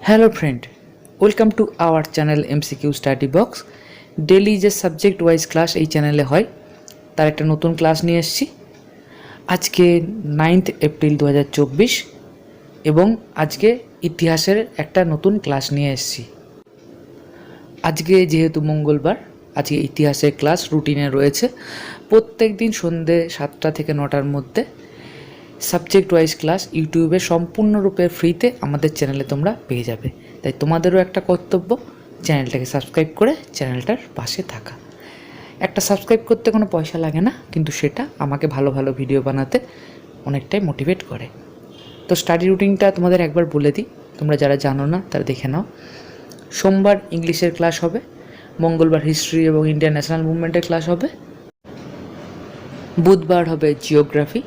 Hello friend, welcome to our channel MCQ study box. Daily যে subject wise class এই চ্যানেলে হয় তার একটা নতুন ক্লাস নিয়ে এসেছি। আজকে 9th এপ্রিল 2024 এবং আজকে ইতিহাসের একটা নতুন ক্লাস নিয়ে এসেছি। আজকে যেহেতু মঙ্গলবার, আজকে ইতিহাসের ক্লাস রুটিনে রয়েছে। প্রত্যেক দিন সন্ধ্যে 7টা থেকে 9টার মধ্যে সাবজেক্ট ওয়াইজ ক্লাস ইউটিউবে সম্পূর্ণরূপে ফ্রিতে আমাদের চ্যানেলে তোমরা পেয়ে যাবে। তাই তোমাদেরও একটা কর্তব্য, চ্যানেলটাকে সাবস্ক্রাইব করে চ্যানেলটার পাশে থাকা। একটা সাবস্ক্রাইব করতে কোনো পয়সা লাগে না, কিন্তু সেটা আমাকে ভালো ভালো ভিডিও বানাতে অনেকটাই মোটিভেট করে। তো স্টাডি রুটিনটা তোমাদের একবার বলে দিই, তোমরা যারা জানো না তারা দেখে নাও। সোমবার ইংলিশের ক্লাস হবে, মঙ্গলবার হিস্ট্রি এবং ইন্ডিয়ান ন্যাশনাল মুভমেন্টের ক্লাস হবে, বুধবার হবে জিওগ্রাফি,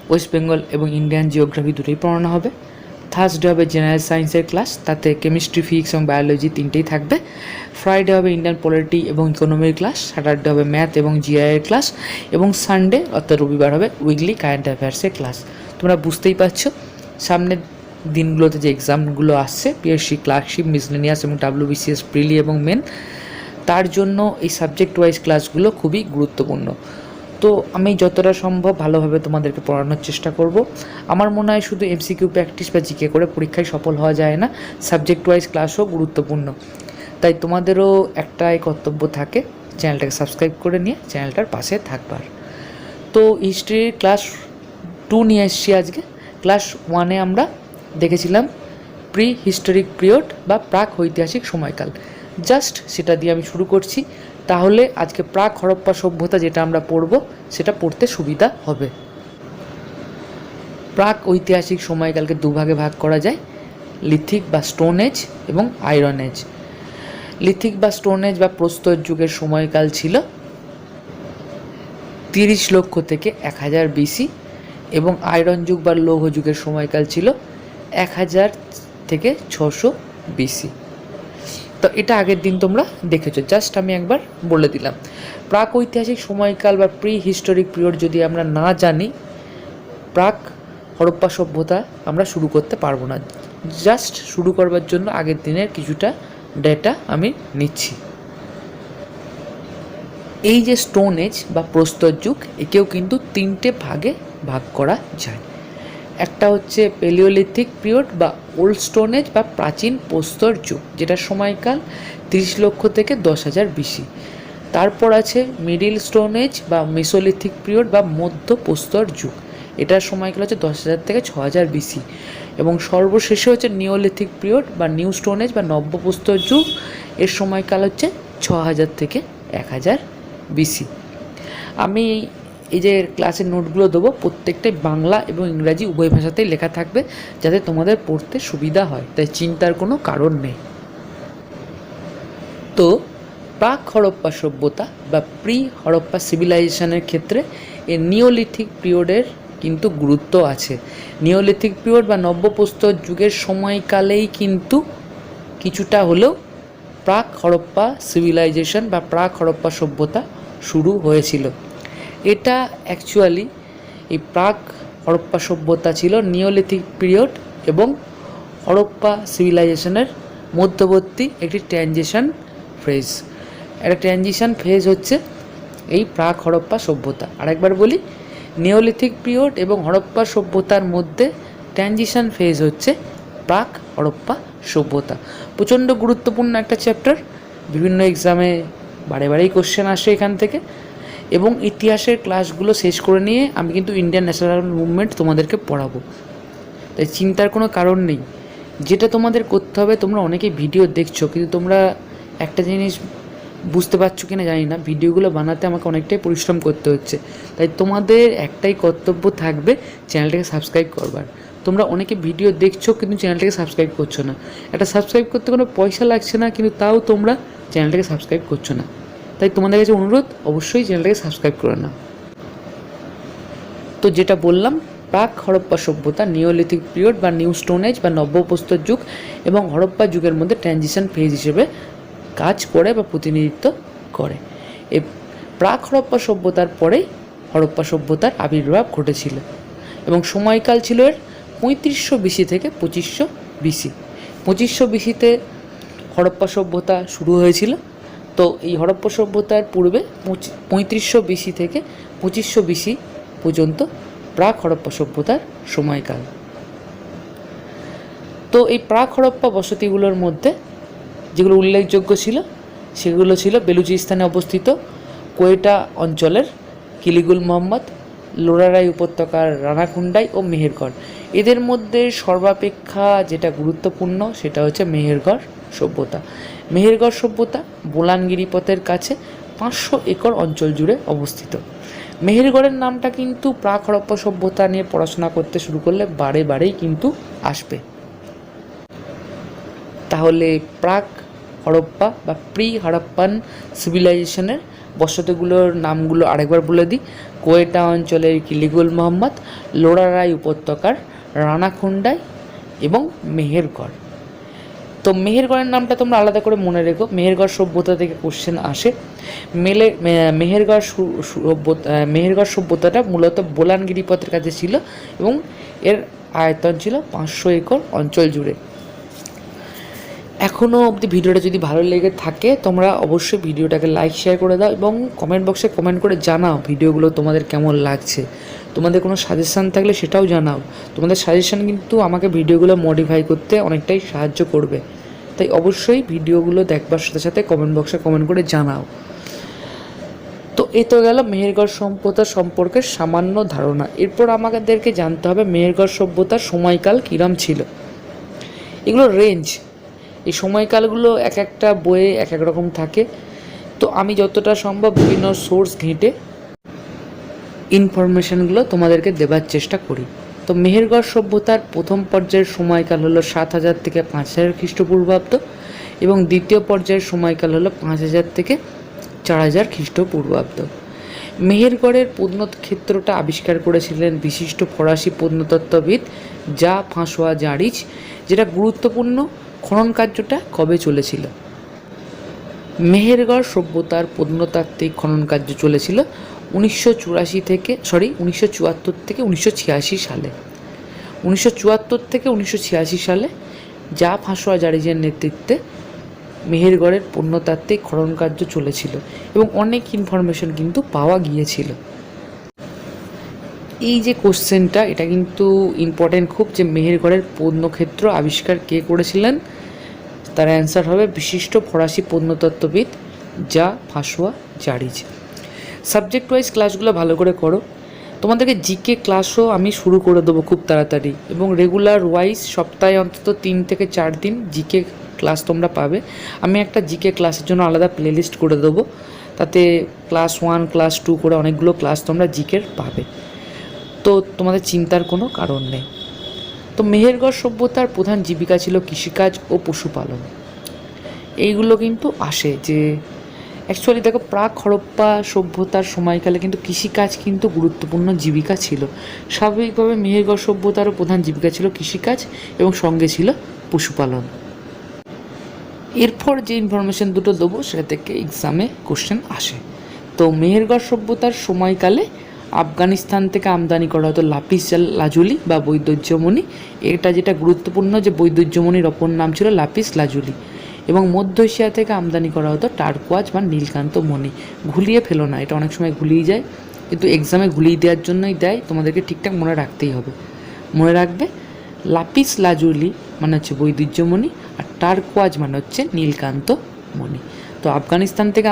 ওয়েস্ট বেঙ্গল এবং ইন্ডিয়ান জিওগ্রাফি দুটোই পড়ানো হবে। থার্সডে হবে জেনারেল সায়েন্সের ক্লাস, তাতে কেমিস্ট্রি, ফিজিক্স এবং বায়োলজি তিনটেই থাকবে। ফ্রাইডে হবে ইন্ডিয়ান পলিটি এবং ইকোনমির ক্লাস, স্যাটারডে হবে ম্যাথ এবং জিআইয়ের ক্লাস, এবং সানডে অর্থাৎ রবিবার হবে উইকলি কারেন্ট অ্যাফেয়ার্সের ক্লাস। তোমরা বুঝতেই পারছো সামনের দিনগুলোতে যে এক্সামগুলো আসছে, পিএসসি, ক্লার্কশিপ, মিসলেনিয়াস এবং WBCS প্রিলি এবং মেন, তার জন্য এই সাবজেক্ট ওয়াইজ ক্লাসগুলো খুবই গুরুত্বপূর্ণ। তো আমি যতটা সম্ভব ভালোভাবে তোমাদেরকে পড়ানোর চেষ্টা করব। আমার মনে হয় শুধু MCQ প্র্যাকটিস বা জিকে করে পরীক্ষায় সফল হওয়া যায় না, সাবজেক্ট ওয়াইজ ক্লাসও গুরুত্বপূর্ণ। তাই তোমাদেরও একটাই কর্তব্য থাকে, চ্যানেলটাকে সাবস্ক্রাইব করে নিয়ে চ্যানেলটার পাশে থাকবার। তো হিস্ট্রির ক্লাস 2 নিয়ে এসেছি আজকে। ক্লাস 1-এ আমরা দেখেছিলাম প্রি হিস্টোরিক পিরিয়ড বা প্রাক ঐতিহাসিক সময়কাল। জাস্ট সেটা দিয়ে আমি শুরু করছি, তাহলে আজকে প্রাক হরপ্পা সভ্যতা যেটা আমরা পড়ব সেটা পড়তে সুবিধা হবে। প্রাক ঐতিহাসিক সময়কালকে দুভাগে ভাগ করা যায়, লিথিক বা স্টোন এজ এবং আয়রন এজ। লিথিক বা স্টোন এজ বা প্রস্তর যুগের সময়কাল ছিল 30 লক্ষ থেকে 1000 BC, এবং আয়রন যুগ বা লৌহ যুগের সময়কাল ছিল 1000 থেকে 600 BC। তো এটা আগের দিন তোমরা দেখেছো, জাস্ট আমি একবার বলে দিলাম। প্রাক ঐতিহাসিক সময়কাল বা প্রি হিস্টোরিক পিরিয়ড যদি আমরা না জানি, প্রাক হরপ্পা সভ্যতা আমরা শুরু করতে পারবো না। জাস্ট শুরু করবার জন্য আগের দিনের কিছুটা ডেটা আমি নিচ্ছি। এই যে স্টোন এজ বা প্রস্তর যুগ, একেও কিন্তু 3টে ভাগে ভাগ করা যায়। একটা হচ্ছে প্যালিওলিথিক পিরিয়ড বা ওল্ড স্টোন এজ বা প্রাচীন প্রস্তর যুগ, যেটার সময়কাল 30 লক্ষ থেকে 10,000 BC। তারপর আছে মিডিল স্টোন এজ বা মেসোলিথিক পিরিয়ড বা মধ্য প্রস্তর যুগ, এটার সময়কাল হচ্ছে 10,000 থেকে 6,000 BC। এবং সর্বশেষে হচ্ছে নিওলিথিক পিরিয়ড বা নিউ স্টোন এজ বা নব্য প্রস্তর যুগ, এর সময়কাল হচ্ছে 6,000 থেকে 1,000 BC। আমি এই যে ক্লাসের নোটগুলো দেবো, প্রত্যেকটাই বাংলা এবং ইংরাজি উভয় ভাষাতেই লেখা থাকবে, যাতে তোমাদের পড়তে সুবিধা হয়, তাই চিন্তার কোনো কারণ নেই। তো প্রাক হরপ্পা সভ্যতা বা প্রি হরপ্পা সিভিলাইজেশনের ক্ষেত্রে এই নিওলিথিক পিরিয়ডের কিন্তু গুরুত্ব আছে। নিওলিথিক পিরিয়ড বা নব্যপ্রস্তর যুগের সময়কালেই কিন্তু কিছুটা হলেও প্রাক হরপ্পা সিভিলাইজেশন বা প্রাক হরপ্পা সভ্যতা শুরু হয়েছিল। এটা অ্যাকচুয়ালি এই প্রাক হরপ্পা সভ্যতা ছিল নিওলিথিক পিরিয়ড এবং হরপ্পা সিভিলাইজেশনের মধ্যবর্তী একটি ট্রানজিশন ফেজ। একটা ট্রানজিশন ফেজ হচ্ছে এই প্রাক হরপ্পা সভ্যতা। আরেকবার বলি, নিওলিথিক পিরিয়ড এবং হরপ্পা সভ্যতার মধ্যে ট্রানজিশন ফেজ হচ্ছে প্রাক হরপ্পা সভ্যতা। প্রচণ্ড গুরুত্বপূর্ণ একটা চ্যাপ্টার, বিভিন্ন এক্সামে বারে বারেই কোশ্চেন আসে এখান থেকে। এবং ইতিহাসের ক্লাসগুলো শেষ করে নিয়ে আমি কিন্তু ইন্ডিয়ান ন্যাশনাল মুভমেন্ট তোমাদেরকে পড়াবো, তাই চিন্তার কোনো কারণ নেই। যেটা তোমাদের করতে হবে, তোমরা অনেকেই ভিডিও দেখছো কিন্তু তোমরা একটা জিনিস বুঝতে পারছো কিনা জানি না, ভিডিওগুলো বানাতে আমাকে অনেকটাই পরিশ্রম করতে হচ্ছে। তাই তোমাদের একটাই কর্তব্য থাকবে, চ্যানেলটাকে সাবস্ক্রাইব করবার। তোমরা অনেকে ভিডিও দেখছো কিন্তু চ্যানেলটাকে সাবস্ক্রাইব করছো না। একটা সাবস্ক্রাইব করতে কোনো পয়সা লাগছে না, কিন্তু তাও তোমরা চ্যানেলটাকে সাবস্ক্রাইব করছো না। তাই তোমাদের কাছে অনুরোধ, অবশ্যই চ্যানেলটাকে সাবস্ক্রাইব করে নাও। তো যেটা বললাম, প্রাক হরপ্পা সভ্যতা নিওলিথিক পিরিয়ড বা নিউ স্টোন এজ বা নব্যপ্রস্তর যুগ এবং হরপ্পা যুগের মধ্যে ট্রানজিশন ফেজ হিসেবে কাজ করে বা প্রতিনিধিত্ব করে। এই প্রাক হরপ্পা সভ্যতার পরেই হরপ্পা সভ্যতার আবির্ভাব ঘটেছিল এবং সময়কাল ছিল এর 3500 BC থেকে 2500 BC। 2500 বিসিতে হরপ্পা সভ্যতা শুরু হয়েছিল। তো এই হরপ্পা সভ্যতার পূর্বে 3500 বিসি থেকে 2500 বিসি পর্যন্ত প্রাক হরপ্পা সভ্যতার সময়কাল। তো এই প্রাক হরপ্পা বসতিগুলোর মধ্যে যেগুলো উল্লেখযোগ্য ছিল সেগুলো ছিল বেলুচিস্তানে অবস্থিত কোয়েটা অঞ্চলের কিলিগুল মোহাম্মদ, লোরারাই উপত্যকার রানাকুন্ডাই ও মেহেরগড়। এদের মধ্যে সর্বাপেক্ষা যেটা গুরুত্বপূর্ণ সেটা হচ্ছে মেহেরগড় সভ্যতা। মেহেরগড় সভ্যতা বোলান গিরিপথের কাছে 500 একর অঞ্চল জুড়ে অবস্থিত। মেহেরগড়ের নামটা কিন্তু প্রাক হরপ্পা সভ্যতা নিয়ে পড়াশোনা করতে শুরু করলে বারেই কিন্তু আসবে। তাহলে প্রাক হরপ্পা বা প্রি হরপ্পান সিভিলাইজেশনের বসতিগুলোর নামগুলো আরেকবার বলে দিই। কোয়েটা অঞ্চলের কিলিগুল মোহাম্মদ, লোরারাই উপত্যকার রানাকুন্ডাই এবং মেহেরগড়। তো মেহেরগড়ের নামটা তোমরা আলাদা করে মনে রেখো, মেহেরগড় সভ্যতা থেকে কোশ্চেন আসে। মেহেরগড় সভ্যতাটা মূলত বোলান গিরিপথের কাছে ছিল এবং এর আয়তন ছিল 500 একর অঞ্চল জুড়ে। এখনও অবধি ভিডিওটা যদি ভালো লেগে থাকে তোমরা অবশ্যই ভিডিওটাকে লাইক শেয়ার করে দাও এবং কমেন্ট বক্সে কমেন্ট করে জানাও ভিডিওগুলো তোমাদের কেমন লাগছে। তোমাদের কোনো সাজেশান থাকলে সেটাও জানাও। তোমাদের সাজেশান কিন্তু আমাকে ভিডিওগুলো মডিফাই করতে অনেকটাই সাহায্য করবে। তাই অবশ্যই ভিডিওগুলো দেখবার সাথে সাথে কমেন্ট বক্সে কমেন্ট করে জানাও। তো এই তো গেল মেহেরগড় সভ্যতা সম্পর্কে সামান্য ধারণা। এরপর আমাদেরকে জানতে হবে মেহেরগড় সভ্যতার সময়কাল কীরম ছিল। এগুলো রেঞ্জ, এই সময়কালগুলো এক একটা বইয়ে এক এক রকম থাকে। তো আমি যতটা সম্ভব বিভিন্ন সোর্স ঘেঁটে ইনফরমেশানগুলো তোমাদেরকে দেবার চেষ্টা করি। তো মেহেরগড় সভ্যতার প্রথম পর্যায়ের সময়কাল হলো 7000 থেকে 5000 খ্রিস্টপূর্বাব্দ এবং দ্বিতীয় পর্যায়ের সময়কাল হলো 5000 থেকে 4000 খ্রিস্টপূর্বাব্দ। মেহেরগড়ের প্রত্নক্ষেত্রটা আবিষ্কার করেছিলেন বিশিষ্ট ফরাসি প্রত্নতত্ত্ববিদ যা ফ্রাঁসোয়া জারিজ। যেটা গুরুত্বপূর্ণ খনন কার্যটা কবে চলেছিল? মেহেরগড় সভ্যতার প্রত্নতাত্ত্বিক খনন কার্য চলেছিল 1974 থেকে 1986 সালে। 1974 থেকে 1986 সালে যা ফ্রাঁসোয়া জারিজের নেতৃত্বে মেহেরগড়ের প্রত্নতাত্ত্বিক খনন কার্য চলেছিল এবং অনেক ইনফরমেশন কিন্তু পাওয়া গিয়েছিল। এই যে কোশ্চেনটা এটা কিন্তু ইম্পর্টেন্ট খুব, যে মেহেরগড়ের প্রত্নক্ষেত্র আবিষ্কার কে করেছিলেন? তার অ্যান্সার হবে বিশিষ্ট ফরাসি প্রত্নতত্ত্ববিদ যা ফ্রাঁসোয়া জারিজ। সাবজেক্ট ওয়াইজ ক্লাসগুলো ভালো করে করো। তোমাদেরকে জিকে ক্লাসও আমি শুরু করে দেবো খুব তাড়াতাড়ি এবং রেগুলার ওয়াইজ সপ্তাহে অন্তত 3 থেকে 4 দিন জিকে ক্লাস তোমরা পাবে। আমি একটা জিকে ক্লাসের জন্য আলাদা প্লেলিস্ট করে দেবো, তাতে ক্লাস 1 ক্লাস 2 করে অনেকগুলো ক্লাস তোমরা জিকের পাবে। তো তোমাদের চিন্তার কোনো কারণ নেই। তো মেহেরগড় সভ্যতার প্রধান জীবিকা ছিল কৃষিকাজ ও পশুপালন। এইগুলো কিন্তু আসে যে অ্যাকচুয়ালি দেখো প্রাক হরপ্পা সভ্যতার সময়কালে কিন্তু কৃষিকাজ কিন্তু গুরুত্বপূর্ণ জীবিকা ছিল। স্বাভাবিকভাবে মেহেরগড় সভ্যতারও প্রধান জীবিকা ছিল কৃষিকাজ এবং সঙ্গে ছিল পশুপালন। এরপর যে ইনফরমেশন দুটো দেবো সেটা থেকে এক্সামে কোশ্চেন আসে। তো মেহেরগড় সভ্যতার সময়কালে আফগানিস্তান থেকে আমদানি করা হতো লাপিস লাজুলি বা বৈদুর্যমণি। এটা যেটা গুরুত্বপূর্ণ যে বৈদুর্যমণির অপর নাম ছিল লাপিস লাজুলি। এবং মধ্য এশিয়া থেকে আমদানি করা হতো টার্কোয়াজ বা নীলকান্ত মণি। ঘুলিয়ে ফেলো না, এটা অনেক সময় ঘুলিয়ে যায়, কিন্তু এক্সামে ঘুলিয়ে দেওয়ার জন্যই দেয়, তোমাদেরকে ঠিকঠাক মনে রাখতেই হবে। মনে রাখবে লাপিস লাজুলি মানে হচ্ছে বৈদুর্যমণি আর টার্কোয়াজ মানে হচ্ছে নীলকান্ত মণি। তো আফগানিস্তান থেকে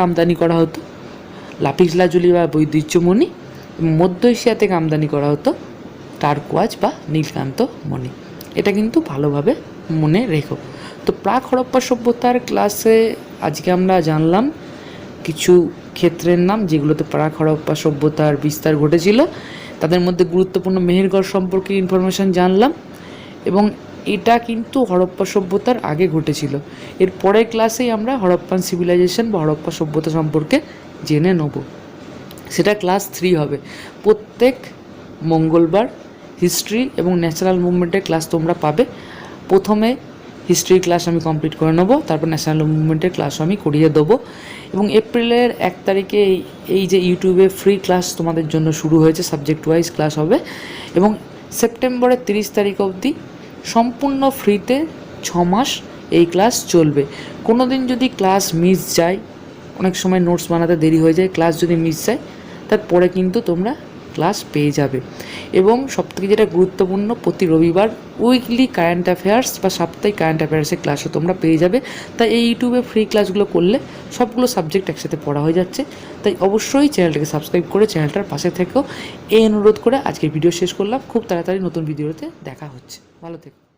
আমদানি করা হতো লাপিস লাজুলি বা বৈদুর্যমণি। মধ্য এশিয়া থেকে আমদানি করা হতো টার্কোয়াজ বা নীলকান্ত মণি। এটা কিন্তু ভালোভাবে মনে রেখো। তো প্রাক হরপ্পা সভ্যতার ক্লাসে আজকে আমরা জানলাম কিছু ক্ষেত্রের নাম যেগুলোতে প্রাক হরপ্পা সভ্যতার বিস্তার ঘটেছিল। তাদের মধ্যে গুরুত্বপূর্ণ মেহেরগড় সম্পর্কে ইনফরমেশান জানলাম এবং এটা কিন্তু হরপ্পা সভ্যতার আগে ঘটেছিল। এর পরের ক্লাসেই আমরা হরপ্পান সিভিলাইজেশন বা হরপ্পা সভ্যতা সম্পর্কে জেনে নেব। সেটা ক্লাস 3 হবে। প্রত্যেক মঙ্গলবার হিস্ট্রি এবং ন্যাশনাল মুভমেন্টের ক্লাস তোমরা পাবে। প্রথমে হিস্ট্রি ক্লাস আমি কমপ্লিট করে নেবো, তারপর ন্যাশনাল মুভমেন্টের ক্লাসও আমি করিয়ে দেবো। এবং এপ্রিলের 1 তারিখে এই যে ইউটিউবে ফ্রি ক্লাস তোমাদের জন্য শুরু হয়েছে, সাবজেক্ট ওয়াইজ ক্লাস হবে এবং সেপ্টেম্বরের 30 তারিখ অবধি সম্পূর্ণ ফ্রিতে 6 মাস এই ক্লাস চলবে। কোনো দিন যদি ক্লাস মিস যায়, অনেক সময় নোটস বানাতে দেরি হয়ে যায়, ক্লাস যদি মিস যায় তারপরে কিন্তু তোমরা ক্লাস পেয়ে যাবে। এবং সবথেকে যেটা গুরুত্বপূর্ণ, প্রতি রবিবার উইকলি কারেন্ট অ্যাফেয়ার্স বা সাপ্তাহিক কারেন্ট অ্যাফেয়ার্সের ক্লাসও তোমরা পেয়ে যাবে। তাই এই ইউটিউবে ফ্রি ক্লাসগুলো করলে সবগুলো সাবজেক্ট একসাথে পড়া হয়ে যাচ্ছে। তাই অবশ্যই চ্যানেলটাকে সাবস্ক্রাইব করে চ্যানেলটার পাশে থেকেও এই অনুরোধ করে আজকের ভিডিও শেষ করলাম। খুব তাড়াতাড়ি নতুন ভিডিওতে দেখা হচ্ছে। ভালো থেকো।